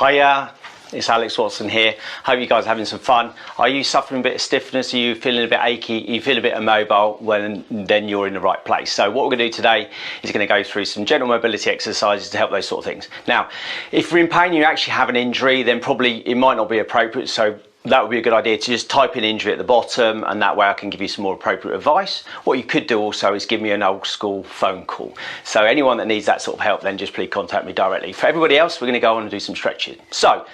Hiya, it's Alex Watson here. Hope you guys are having some fun. Are you suffering a bit of stiffness? Are you feeling a bit achy? Are you feel a bit immobile? Well, then you're in the right place. So what we're going to do today is going to go through some general mobility exercises to help those sort of things. Now, if you're in pain, you actually have an injury, then probably it might not be appropriate. So that would be a good idea to just type in injury at the bottom, and that way I can give you some more appropriate advice. What you could do also is give me an old school phone call. So anyone that needs that sort of help, then just please contact me directly. For everybody else, we're going to go on and do some stretching. So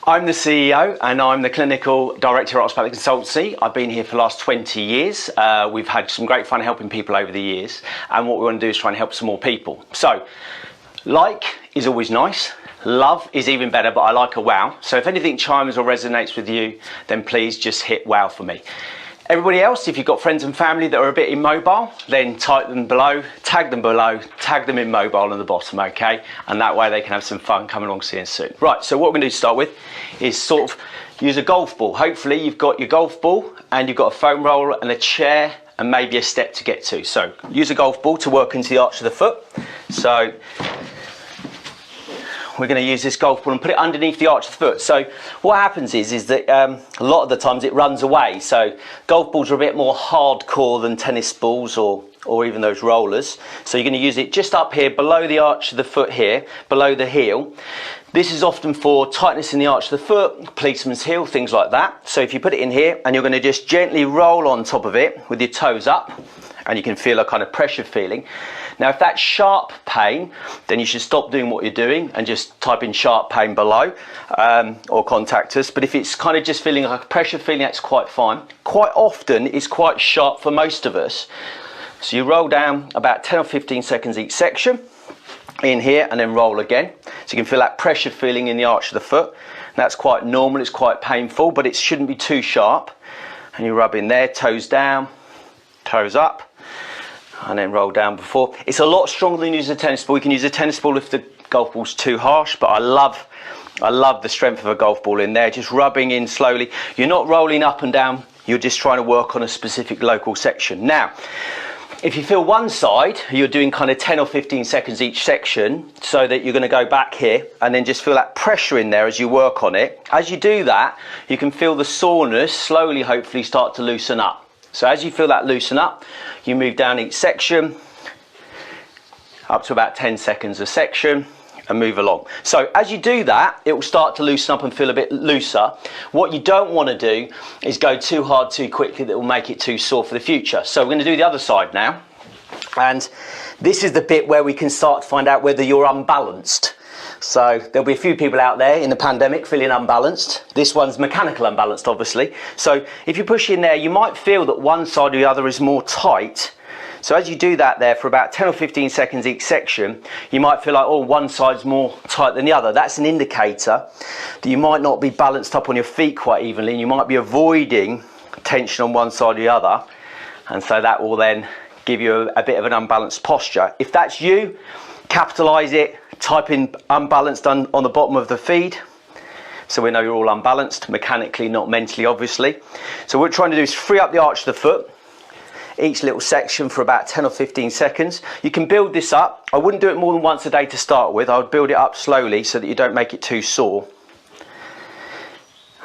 I'm the CEO and I'm the clinical director at Osteopathic Consultancy. I've been here for the last 20 years. We've had some great fun helping people over the years, and what we want to do is try and help some more people. So like is always nice. Love is even better, but I like a wow. So if anything chimes or resonates with you, then please just hit wow for me. Everybody else, if you've got friends and family that are a bit immobile, then type them below, tag them immobile on the bottom, okay? And that way they can have some fun coming along seeing soon. Right, so what we're going to do to start with is sort of use a golf ball. Hopefully you've got your golf ball and you've got a foam roller and a chair and maybe a step to get to. So use a golf ball to work into the arch of the foot. So we're going to use this golf ball and put it underneath the arch of the foot. So what happens is that a lot of the times it runs away. So golf balls are a bit more hardcore than tennis balls or even those rollers. So you're going to use it just up here below the arch of the foot here, below the heel. This is often for tightness in the arch of the foot, policeman's heel, things like that. So if you put it in here and you're going to just gently roll on top of it with your toes up, and you can feel a kind of pressure feeling. Now, if that's sharp pain, then you should stop doing what you're doing and just type in sharp pain below or contact us. But if it's kind of just feeling like a pressure feeling, that's quite fine. Quite often, it's quite sharp for most of us. So you roll down about 10 or 15 seconds each section in here and then roll again. So you can feel that pressure feeling in the arch of the foot. That's quite normal, it's quite painful, but it shouldn't be too sharp. And you rub in there, toes down, toes up, and then roll down before. It's a lot stronger than using a tennis ball. You can use a tennis ball if the golf ball's too harsh, but I love the strength of a golf ball in there, just rubbing in slowly. You're not rolling up and down, you're just trying to work on a specific local section. Now, if you feel one side, you're doing kind of 10 or 15 seconds each section, so that you're going to go back here and then just feel that pressure in there as you work on it. As you do that, you can feel the soreness slowly, hopefully start to loosen up. So as you feel that loosen up, you move down each section up to about 10 seconds a section and move along. So as you do that, it will start to loosen up and feel a bit looser. What you don't want to do is go too hard too quickly, that will make it too sore for the future. So we're going to do the other side now. And this is the bit where we can start to find out whether you're unbalanced. So there'll be a few people out there in the pandemic feeling unbalanced. This one's mechanical unbalanced, obviously. So if you push in there, you might feel that one side or the other is more tight. So as you do that there for about 10 or 15 seconds each section, you might feel like, oh, one side's more tight than the other. That's an indicator that you might not be balanced up on your feet quite evenly, and you might be avoiding tension on one side or the other. And so that will then give you a bit of an unbalanced posture. If that's you, capitalise it. Type in unbalanced on the bottom of the feed, so we know you're all unbalanced, mechanically, not mentally, obviously. So what we're trying to do is free up the arch of the foot, each little section for about 10 or 15 seconds. You can build this up. I wouldn't do it more than once a day to start with. I would build it up slowly so that you don't make it too sore.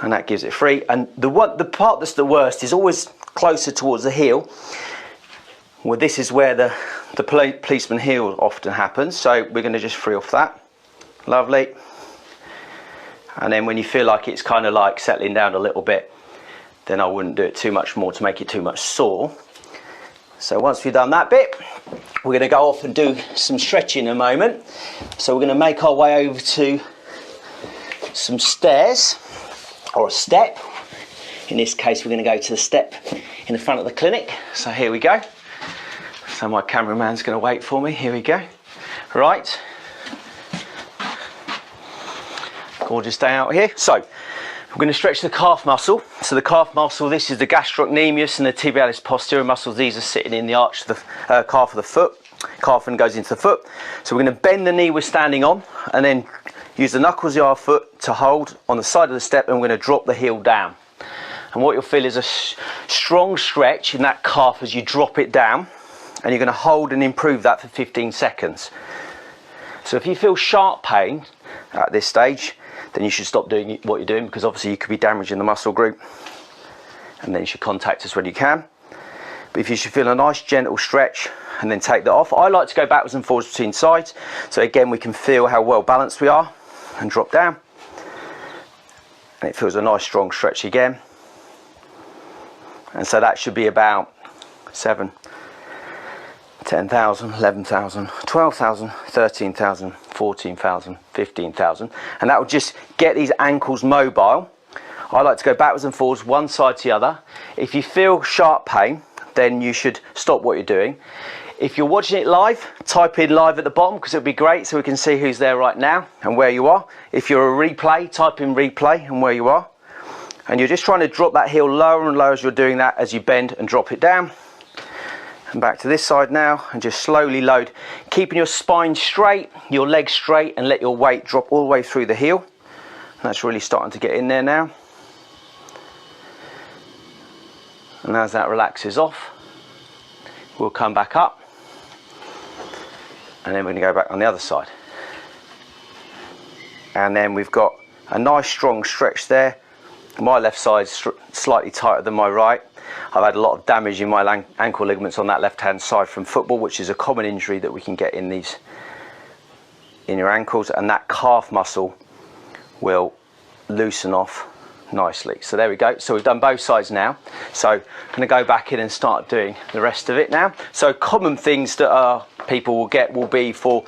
And that gives it free. And the part that's the worst is always closer towards the heel. Well, this is where the policeman heel often happens, so we're going to just free off that. Lovely. And then when you feel like it's kind of like settling down a little bit, then I wouldn't do it too much more to make it too much sore. So once we've done that bit, we're going to go off and do some stretching in a moment. So we're going to make our way over to some stairs, or a step. In this case, we're going to go to the step in the front of the clinic. So here we go. So my cameraman's going to wait for me. Here we go. Right. Gorgeous day out here. So we're going to stretch the calf muscle. So the calf muscle, this is the gastrocnemius and the tibialis posterior muscles. These are sitting in the arch of the calf of the foot. Calf and goes into the foot. So we're going to bend the knee we're standing on and then use the knuckles of our foot to hold on the side of the step, and we're going to drop the heel down. And what you'll feel is a strong stretch in that calf as you drop it down. And you're going to hold and improve that for 15 seconds. So if you feel sharp pain, at this stage, then you should stop doing what you're doing, because obviously you could be damaging the muscle group, and then you should contact us when you can. But if you should feel a nice gentle stretch and then take that off. I like to go backwards and forwards between sides, so again we can feel how well balanced we are, and drop down, and it feels a nice strong stretch again. And so that should be about 7, 10,000, 11,000, 12,000, 13,000, 14,000, 15,000, and that will just get these ankles mobile. I like to go backwards and forwards, one side to the other. If you feel sharp pain, then you should stop what you're doing. If you're watching it live, type in live at the bottom, because it'll be great so we can see who's there right now and where you are. If you're a replay, type in replay and where you are. And you're just trying to drop that heel lower and lower as you're doing that, as you bend and drop it down. And back to this side now, and just slowly load, keeping your spine straight, your legs straight, and let your weight drop all the way through the heel. And that's really starting to get in there now. And as that relaxes off, we'll come back up, and then we're going to go back on the other side. And then we've got a nice strong stretch there. My left side's slightly tighter than my right. I've had a lot of damage in my ankle ligaments on that left hand side from football, which is a common injury that we can get in your ankles, and that calf muscle will loosen off nicely. So there we go. So we've done both sides now. So I'm going to go back in and start doing the rest of it now. So common things that people will get will be for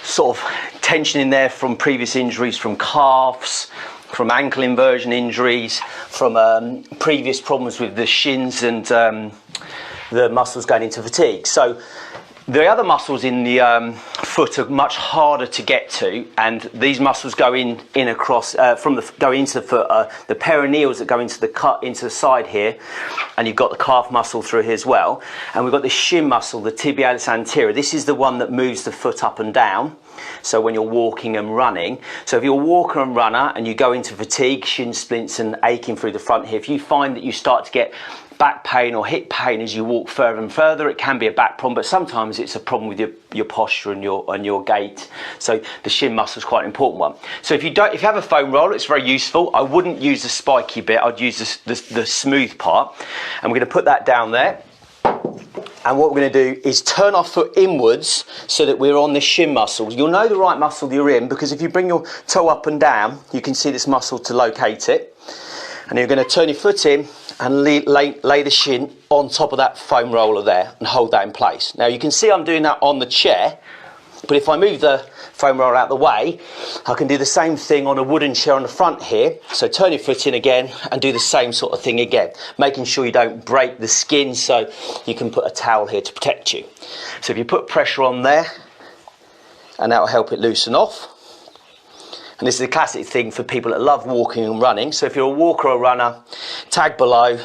sort of tension in there from previous injuries, from calves, from ankle inversion injuries, from previous problems with the shins and the muscles going into fatigue. So the other muscles in the foot are much harder to get to, and these muscles go in across go into the foot. The peroneals that go into the side here, and you've got the calf muscle through here as well. And we've got the shin muscle, the tibialis anterior. This is the one that moves the foot up and down. So when you're walking and running, so if you're a walker and runner and you go into fatigue, shin splints and aching through the front here, if you find that you start to get back pain or hip pain as you walk further and further, it can be a back problem, but sometimes it's a problem with your posture and your gait. So the shin muscle is quite an important one. So if you have a foam roller, it's very useful. I wouldn't use the spiky bit, I'd use the smooth part. And we're going to put that down there. And what we're going to do is turn our foot inwards so that we're on the shin muscle. You'll know the right muscle you're in, because if you bring your toe up and down, you can see this muscle to locate it. And you're going to turn your foot in and lay the shin on top of that foam roller there and hold that in place. Now you can see I'm doing that on the chair, but if I move the foam roller out of the way, I can do the same thing on a wooden chair on the front here. So turn your foot in again and do the same sort of thing again, making sure you don't break the skin, so you can put a towel here to protect you. So if you put pressure on there, and that will help it loosen off. And this is a classic thing for people that love walking and running. So if you're a walker or a runner, tag below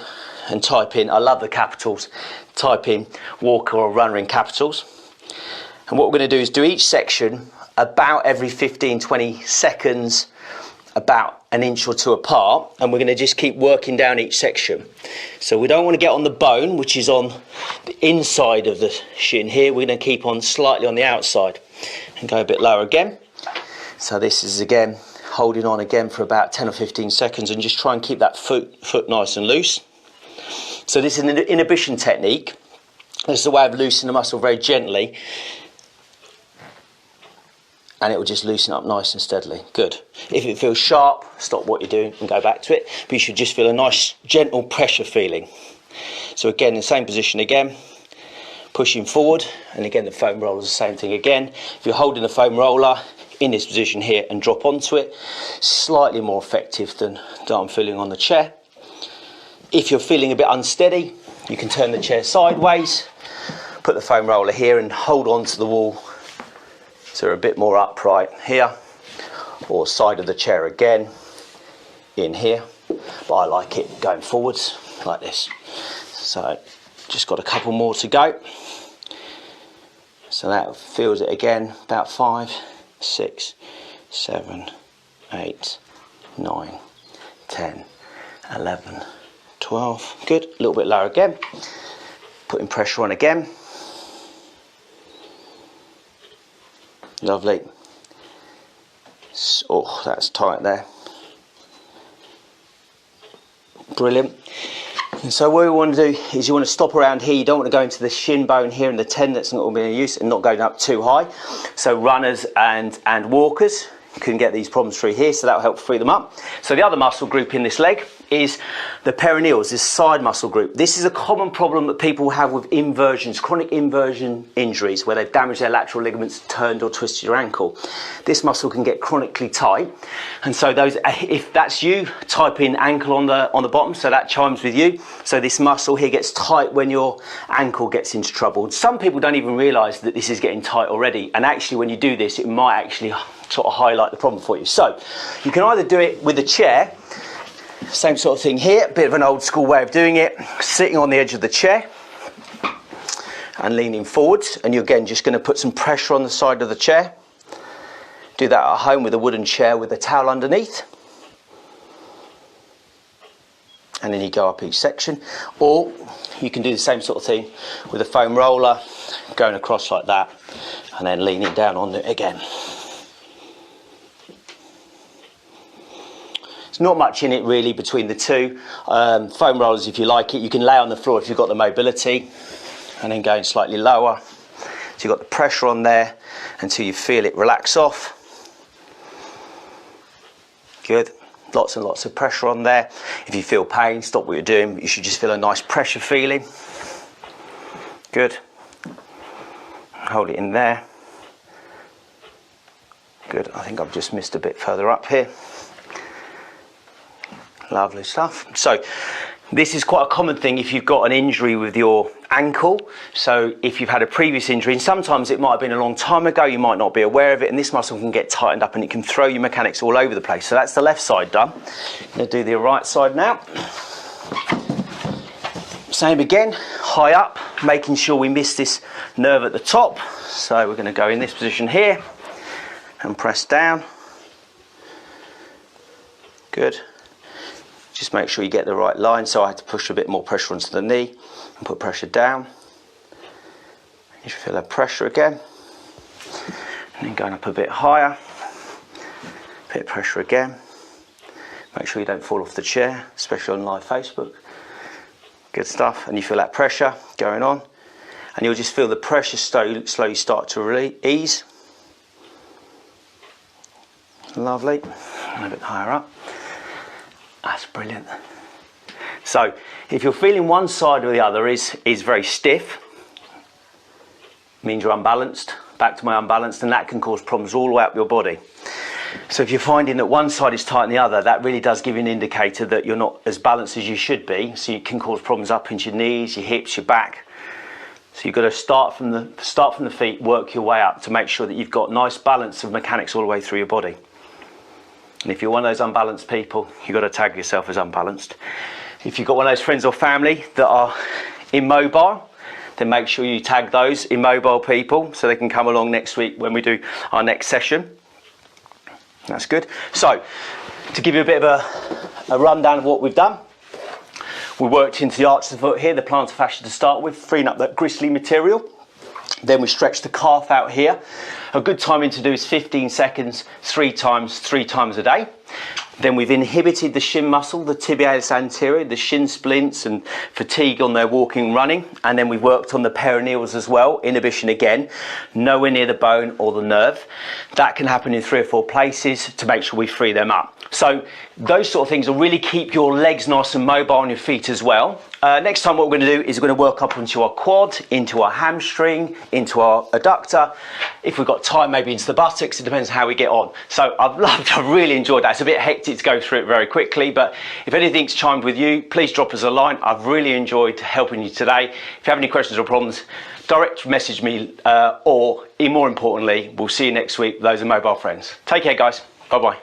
and type in, I love the capitals, type in walker or runner in capitals. And what we're going to do is do each section about every 15-20 seconds, about an inch or two apart, and we're going to just keep working down each section. So we don't want to get on the bone, which is on the inside of the shin here. We're going to keep on slightly on the outside and go a bit lower again. So this is again holding on again for about 10 or 15 seconds, and just try and keep that foot nice and loose. So this is an inhibition technique. This is a way of loosening the muscle very gently, and it will just loosen up nice and steadily. Good. If it feels sharp, stop what you're doing and go back to it, but you should just feel a nice gentle pressure feeling. So again, in the same position again, pushing forward, and again the foam roller is the same thing again. If you're holding the foam roller in this position here and drop onto it, slightly more effective than I'm feeling on the chair. If you're feeling a bit unsteady, you can turn the chair sideways, put the foam roller here and hold on to the wall so a bit more upright here, or side of the chair again in here, but I like it going forwards like this. So just got a couple more to go. So that feels it again, about 5, 6, 7, 8, 9, 10, 11, 12. Good. A little bit lower again. Putting pressure on again. Lovely. Oh, that's tight there. Brilliant. And so what we want to do is you want to stop around here. You don't want to go into the shin bone here and the tendon that's not going to be any use, and not going up too high. So runners and walkers can get these problems through here, so that'll help free them up. So the other muscle group in this leg is the peroneals, this side muscle group. This is a common problem that people have with inversions, chronic inversion injuries, where they've damaged their lateral ligaments, turned or twisted your ankle. This muscle can get chronically tight, and so those, if that's you, type in ankle on the bottom, so that chimes with you. So this muscle here gets tight when your ankle gets into trouble. Some people don't even realise that this is getting tight already, and actually when you do this, it might actually sort of highlight the problem for you. So you can either do it with a chair, same sort of thing here, a bit of an old school way of doing it, sitting on the edge of the chair and leaning forwards, and you're again just going to put some pressure on the side of the chair. Do that at home with a wooden chair with a towel underneath, and then you go up each section. Or you can do the same sort of thing with a foam roller, going across like that and then leaning down on it again. There's not much in it really between the two. Foam rollers, if you like it, you can lay on the floor if you've got the mobility, and then going slightly lower. So you've got the pressure on there until you feel it relax off. Good. Lots and lots of pressure on there. If you feel pain, stop what you're doing. You should just feel a nice pressure feeling. Good. Hold it in there. Good. I think I've just missed a bit further up here. Lovely stuff. So this is quite a common thing if you've got an injury with your ankle. So if you've had a previous injury, and sometimes it might have been a long time ago, you might not be aware of it, and this muscle can get tightened up and it can throw your mechanics all over the place. So that's the left side done. I'm going to do the right side now. Same again, high up, making sure we miss this nerve at the top. So we're going to go in this position here and press down. Good. Just make sure you get the right line. So I had to push a bit more pressure onto the knee and put pressure down. You should feel that pressure again. And then going up a bit higher. Bit of pressure again. Make sure you don't fall off the chair, especially on live Facebook. Good stuff. And you feel that pressure going on. And you'll just feel the pressure slowly start to ease. Lovely. And a bit higher up. That's brilliant. So if you're feeling one side or the other is very stiff, means you're unbalanced, back to my unbalanced, and that can cause problems all the way up your body. So if you're finding that one side is tight than the other, that really does give you an indicator that you're not as balanced as you should be. So you can cause problems up into your knees, your hips, your back. So you've got to start from the feet, work your way up to make sure that you've got nice balance of mechanics all the way through your body. And if you're one of those unbalanced people, you've got to tag yourself as unbalanced. If you've got one of those friends or family that are immobile, then make sure you tag those immobile people so they can come along next week when we do our next session. That's good. So, to give you a bit of a rundown of what we've done, we worked into the arch of the foot here, the plantar fascia to start with, freeing up that gristly material. Then we stretched the calf out here. A good timing to do is 15 seconds, three times a day. Then we've inhibited the shin muscle, the tibialis anterior, the shin splints and fatigue on their walking and running. And then we worked on the peroneals as well, inhibition again, nowhere near the bone or the nerve. That can happen in 3 or 4 places to make sure we free them up. So those sort of things will really keep your legs nice and mobile on your feet as well. Next time what we're going to do is we're going to work up into our quad, into our hamstring, into our adductor. If we've got time, maybe into the buttocks. It depends how we get on. So I've really enjoyed that. It's a bit hectic to go through it very quickly, but if anything's chimed with you, please drop us a line. I've really enjoyed helping you today. If you have any questions or problems, direct message me, or more importantly, we'll see you next week with those immobile friends. Take care, guys. Bye-bye.